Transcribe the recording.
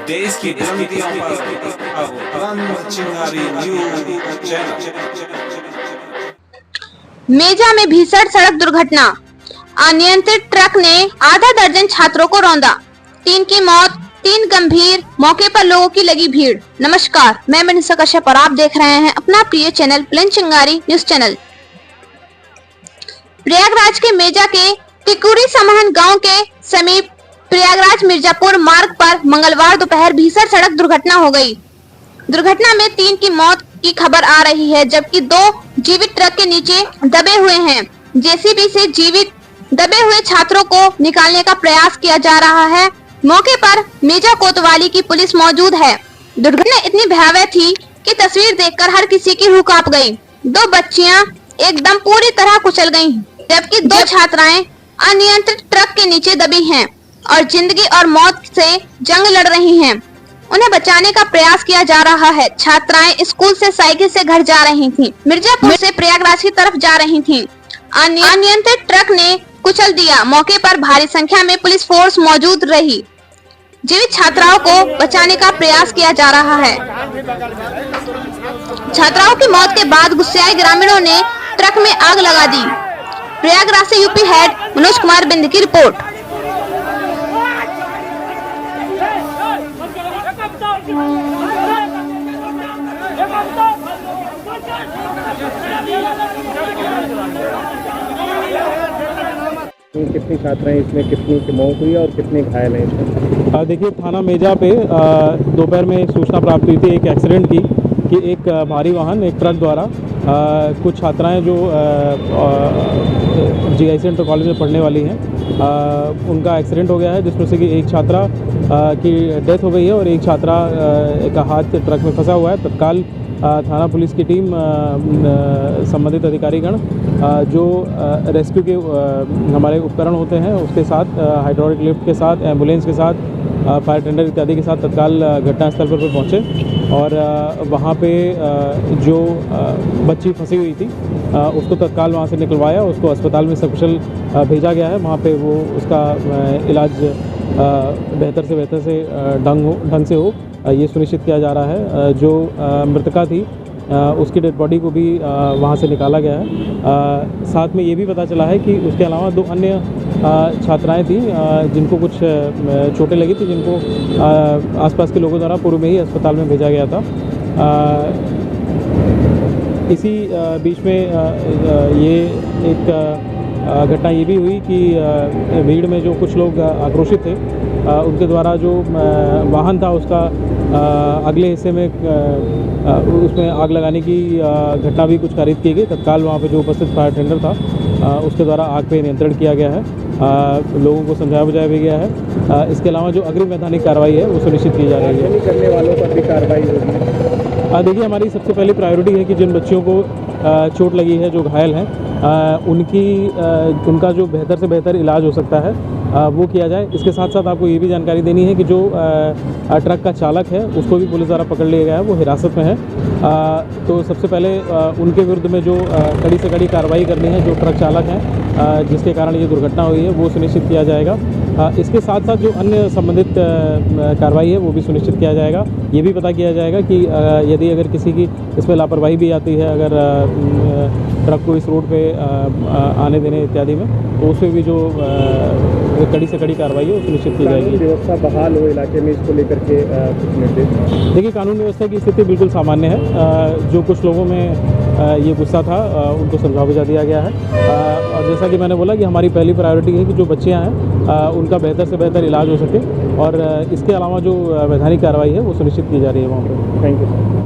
देश की बुलंदियों पर अब बुलंद चिंगारी न्यूज चैनल। मेजा में भीषण सड़क दुर्घटना, अनियंत्रित ट्रक ने आधा दर्जन छात्रों को रौंदा, 3 की मौत, 3 गंभीर, मौके पर लोगों की लगी भीड़। नमस्कार, मैं मनीषा कश्यप और आप देख रहे हैं अपना प्रिय चैनल बुलंद चिंगारी न्यूज चैनल। प्रयागराज के मेजा के टिकुरी समहन गांव के समीप प्रयागराज मिर्जापुर मार्ग पर मंगलवार दोपहर भीषण सड़क दुर्घटना हो गई। दुर्घटना में 3 की मौत की खबर आ रही है, जबकि 2 जीवित ट्रक के नीचे दबे हुए हैं। जेसीबी से जीवित दबे हुए छात्रों को निकालने का प्रयास किया जा रहा है। मौके पर मेजा कोतवाली की पुलिस मौजूद है। दुर्घटना इतनी भयावह थी कि तस्वीर देखकर हर किसी की रूह कांप गई। 2 बच्चियां एकदम पूरी तरह कुचल गईं, जबकि 2 छात्राएं अनियंत्रित ट्रक के नीचे दबी हैं और जिंदगी और मौत से जंग लड़ रही हैं। उन्हें बचाने का प्रयास किया जा रहा है। छात्राएं स्कूल से साइकिल से घर जा रही थीं, मिर्जापुर से प्रयागराज की तरफ जा रही थीं। अनियंत्रित ट्रक ने कुचल दिया। मौके पर भारी संख्या में पुलिस फोर्स मौजूद रही। जीवित छात्राओं को बचाने का प्रयास किया जा रहा है। छात्राओं की मौत के बाद गुस्साए ग्रामीणों ने ट्रक में आग लगा दी। प्रयागराज से यूपी हेड मनोज कुमार बिंद की रिपोर्ट। कितनी छात्राएं इसमें, कितनी की मौत हुई और कितने घायल हैं इसमें? देखिए, थाना मेजा पे दोपहर में एक सूचना प्राप्त हुई थी एक एक्सीडेंट की कि एक भारी वाहन, एक ट्रक द्वारा कुछ छात्राएं जो जीआईसी इंटर कॉलेज में पढ़ने वाली हैं, उनका एक्सीडेंट हो गया है, जिसमें से कि एक छात्रा की डेथ हो गई है और एक छात्रा का हाथ ट्रक में फंसा हुआ है। तत्काल थाना पुलिस की टीम, संबंधित अधिकारीगण जो रेस्क्यू के हमारे उपकरण होते हैं उसके साथ, हाइड्रोलिक लिफ्ट के साथ, एम्बुलेंस के साथ, फायर टेंडर इत्यादि के साथ तत्काल घटनास्थल पर पहुँचे और वहाँ पे जो बच्ची फंसी हुई थी उसको तत्काल वहाँ से निकलवाया, उसको अस्पताल में सकुशल भेजा गया है। वहाँ पे वो उसका इलाज बेहतर से ढंग से हो, ये सुनिश्चित किया जा रहा है। जो मृतका थी उसकी डेड बॉडी को भी वहाँ से निकाला गया है। साथ में ये भी पता चला है कि उसके अलावा 2 अन्य छात्राएं थीं जिनको कुछ चोटें लगी थी, जिनको आसपास के लोगों द्वारा पूर्व में ही अस्पताल में भेजा गया था। इसी बीच में ये एक घटना ये भी हुई कि भीड़ में जो कुछ लोग आक्रोशित थे, उनके द्वारा जो वाहन था उसका अगले हिस्से में उसमें आग लगाने की घटना भी कुछ कारित की गई। तत्काल वहाँ पे जो उपस्थित फायर टेंडर था उसके द्वारा आग पे नियंत्रण किया गया है, लोगों को समझाया बुझाया भी गया है। इसके अलावा जो अग्रिम वैधानिक कार्रवाई है वो सुनिश्चित की जा रही है। करने वालों पर भी कार्रवाई होगी। देखिए, हमारी सबसे पहली प्रायोरिटी है कि जिन बच्चियों को चोट लगी है, जो घायल हैं, उनका जो बेहतर से बेहतर इलाज हो सकता है वो किया जाए। इसके साथ साथ आपको ये भी जानकारी देनी है कि जो ट्रक का चालक है उसको भी पुलिस द्वारा पकड़ लिया गया है, वो हिरासत में है। तो सबसे पहले उनके विरुद्ध में जो कड़ी से कड़ी कार्रवाई करनी है, जो ट्रक चालक हैं जिसके कारण ये दुर्घटना हुई है, वो सुनिश्चित किया जाएगा। इसके साथ साथ जो अन्य संबंधित कार्रवाई है वो भी सुनिश्चित किया जाएगा। ये भी पता किया जाएगा कि यदि अगर किसी की इसमें लापरवाही भी आती है, अगर ट्रक को इस रोड पे आने देने इत्यादि में, तो उसमें भी जो कड़ी से कड़ी कार्रवाई है वो सुनिश्चित की जाएगी। व्यवस्था बहाल हो इलाके में, इसको लेकर के कुछ निर्देश? देखिए, कानून व्यवस्था की स्थिति बिल्कुल सामान्य है। जो कुछ लोगों में ये गुस्सा था उनको समझा बुझा दिया गया है और जैसा कि मैंने बोला कि हमारी पहली प्रायोरिटी है कि जो बच्चियां हैं उनका बेहतर से बेहतर इलाज हो सके और इसके अलावा जो वैधानिक कार्रवाई है वो सुनिश्चित की जा रही है वहाँ पर। Thank you.